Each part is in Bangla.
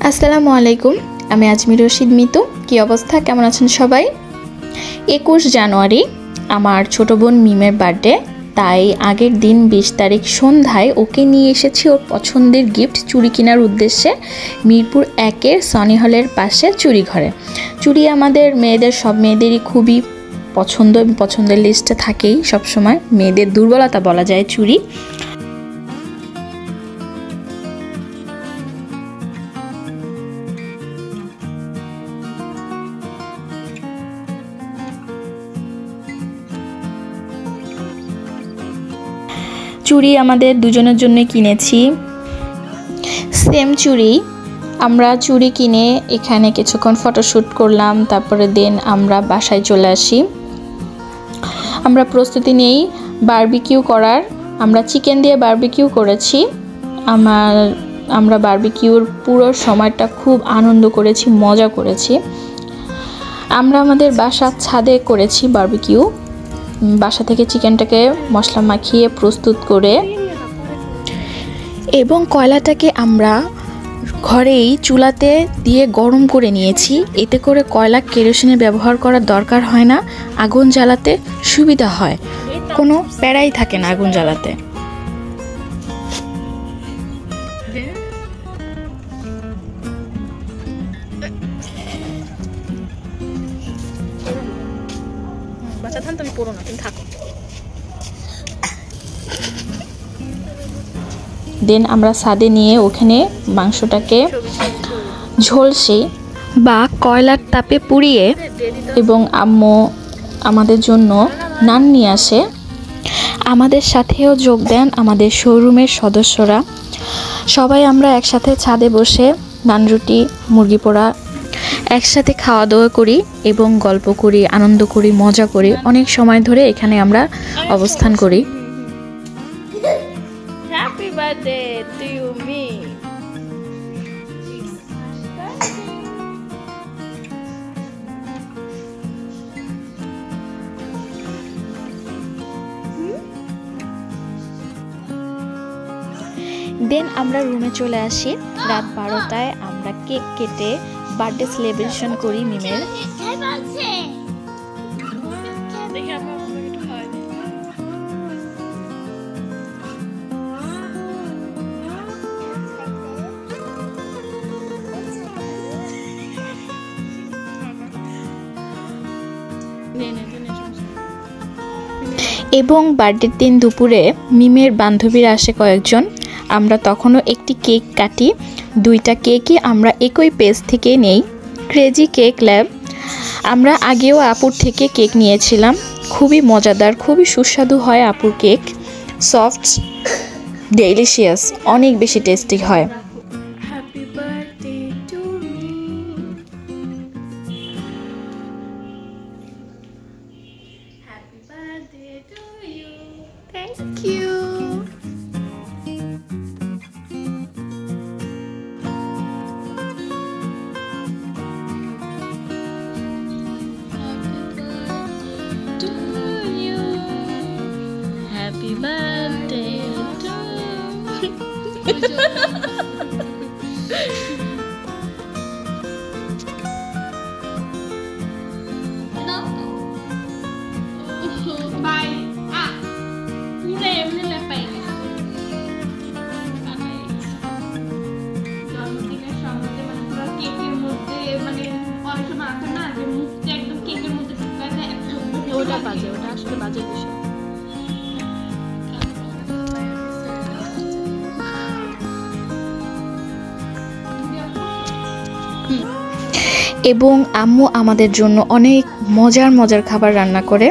আসসালামু আলাইকুম, আমি আজমির রশিদ মিতু। কি অবস্থা, কেমন আছেন সবাই? 21 জানুয়ারি আমার ছোট বোন মিমের বার্থডে, তাই আগের দিন 20 তারিখ সন্ধ্যায় ওকে নিয়ে এসেছি ওর পছন্দের গিফট চুড়ি কেনার উদ্দেশ্যে মিরপুর 1-এর সনি হলের পাশে চুড়ি ঘরে। চুড়ি আমাদের মেয়েদের, সব মেয়েদেরই খুবই পছন্দের লিস্টে থাকেই সবসময়, মেয়েদের দুর্বলতা বলা যায় চুড়ি। চুড়ি আমাদের দুজনের জন্য কিনেছি, সেম চুড়ি। আমরা চুড়ি কিনে এখানে কিছুক্ষণ ফটোশ্যুট করলাম, তারপরে দেন আমরা বাসায় চলে আসি। আমরা প্রস্তুতি নেই বারবিকিউ করার। আমরা চিকেন দিয়ে বারবিকিউ করেছি। আমরা বারবিকিউর পুরো সময়টা খুব আনন্দ করেছি, মজা করেছি। আমরা আমাদের বাসার ছাদে করেছি বারবিকিউ। বাসা থেকে চিকেনটাকে মশলা মাখিয়ে প্রস্তুত করে এবং কয়লাটাকে আমরা ঘরেই চুলাতে দিয়ে গরম করে নিয়েছি। এতে করে কয়লা কেরোসিনের ব্যবহার করার দরকার হয় না, আগুন জ্বালাতে সুবিধা হয়, কোনো প্যারাই থাকে না আগুন জ্বালাতে। দেন আমরা ছাদে নিয়ে ওখানে মাংসটাকে ঝলসে বা কয়লার তাপে পুড়িয়ে এবং আম্মু আমাদের জন্য নান নিয়ে আসে। আমাদের সাথেও যোগ দেন আমাদের শোরুমের সদস্যরা। সবাই আমরা একসাথে ছাদে বসে নান, রুটি, মুরগি পোড়া একসাথে খাওয়া দাওয়া করি এবং গল্প করি, আনন্দ করি, মজা করি। অনেক সময় ধরে এখানে আমরা অবস্থান করি। Happy birthday to you, me. দেন আমরা রুমে চলে আসি। রাত 12টায় আমরা কেক কেটে বার্থডে সেলিব্রেশন করি মিমের। এবং বার্থডের দিন দুপুরে মিমের বান্ধবীরা আসে কয়েকজন। আমরা তখনও একটি কেক কাটি। 2টা কেকই আমরা একই পেজ থেকে নেই, ক্রেজি কেক ল্যাব। আমরা আগেও আপুর থেকে কেক নিয়েছিলাম, খুবই মজাদার, খুবই সুস্বাদু হয় আপুর কেক। সফট, ডেলিশিয়াস, অনেক বেশি টেস্টি হয়। Thank you. Happy birthday to you. Bye. ওটা বাজে, ওটা আসলে বাজে বিষয়। এবং আম্মু আমাদের জন্য অনেক মজার খাবার রান্না করে।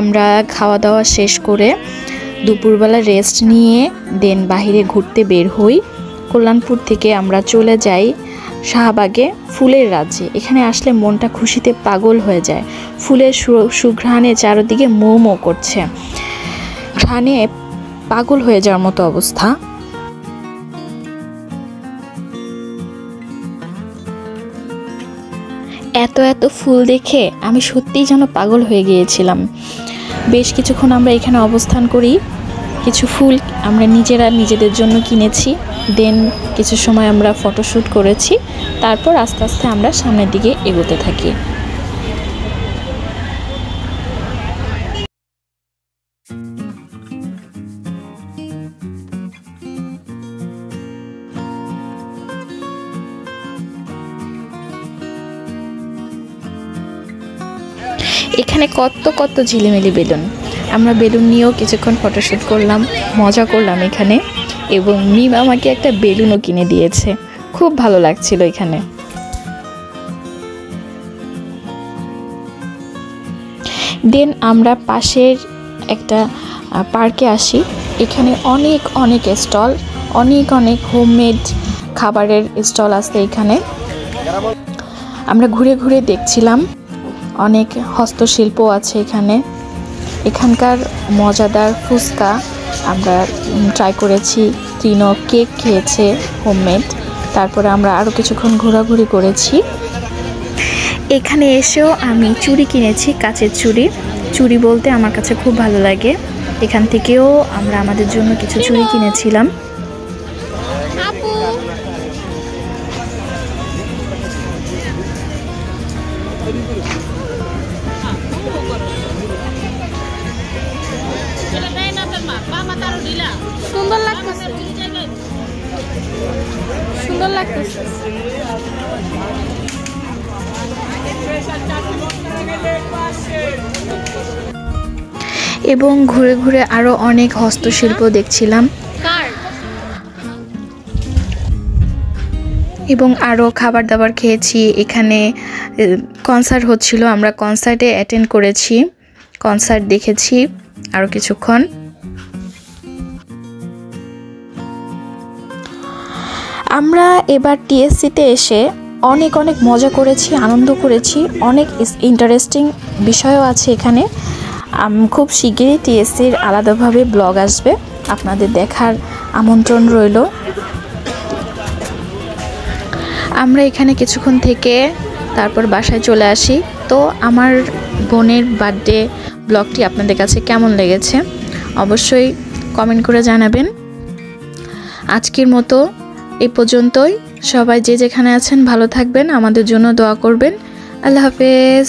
আমরা খাওয়া দাওয়া শেষ করে দুপুরবেলা রেস্ট নিয়ে দেন বাহিরে ঘুরতে বের হই। কল্যাণপুর থেকে আমরা চলে যাই শাহবাগে ফুলের রাজ্যে। এখানে আসলে মনটা খুশিতে পাগল হয়ে যায়। ফুলের সুঘ্রাণে চারদিকে মো মো করছে, ঘ্রাণে পাগল হয়ে যাওয়ার মতো অবস্থা। এত ফুল দেখে আমি সত্যিই যেন পাগল হয়ে গিয়েছিলাম। বেশ কিছুক্ষণ আমরা এখানে অবস্থান করি, কিছু ফুল আমরা নিজেদের জন্য কিনেছি। দেন কিছু সময় আমরা ফটোশ্যুট করেছি, তারপর আস্তে আস্তে আমরা সামনের দিকে এগোতে থাকি। এখানে কত কত ঝিলিমিলি বেলুন, আমরা বেলুন নিয়েও কিছুক্ষণ ফটোশ্যুট করলাম, মজা করলাম এখানে। এবং মিম আমাকে একটা বেলুনও কিনে দিয়েছে, খুব ভালো লাগছিল এখানে। দেন আমরা পাশের একটা পার্কে আসি। এখানে অনেক অনেক স্টল, অনেক হোমমেড খাবারের স্টল আছে এখানে। আমরা ঘুরে ঘুরে দেখছিলাম, অনেক হস্তশিল্প আছে এখানে। এখানকার মজাদার ফুচকা আমরা ট্রাই করেছি, তিনো কেক খেয়েছে হোমমেড। তারপরে আমরা আরও কিছুক্ষণ ঘোরাঘুরি করেছি। এখানে এসেও আমি চুড়ি কিনেছি, কাচের চুড়ি। চুড়ি বলতে আমার কাছে খুব ভালো লাগে। এখান থেকেও আমরা আমাদের জন্য কিছু চুড়ি কিনেছিলাম। সুন্দর লাগতেছে, সুন্দর লাগতেছে। এবং ঘুরে ঘুরে আরো অনেক হস্তশিল্প দেখছিলাম এবং আরো খাবার দাবার খেয়েছি। এখানে কনসার্ট হচ্ছিল, আমরা কনসার্টে অ্যাটেন্ড করেছি, কনসার্ট দেখেছি আরো কিছুক্ষণ। আমরা এবার টিএসসিতে এসে অনেক মজা করেছি, আনন্দ করেছি, অনেক ইন্টারেস্টিং বিষয়ও আছে এখানে। খুব শিগগিরই টিএসসির আলাদাভাবে ব্লগ আসবে, আপনাদের দেখার আমন্ত্রণ রইল। আমরা এখানে কিছুক্ষণ থেকে তারপর বাসায় চলে আসি। তো আমার বোনের বার্থডে ব্লগটি আপনাদের কাছে কেমন লেগেছে অবশ্যই কমেন্ট করে জানাবেন। আজকের মতো এই পর্যন্তই। সবাই যে যেখানে আছেন ভালো থাকবেন, আমাদের জন্য দোয়া করবেন। আল্লাহ হাফেজ।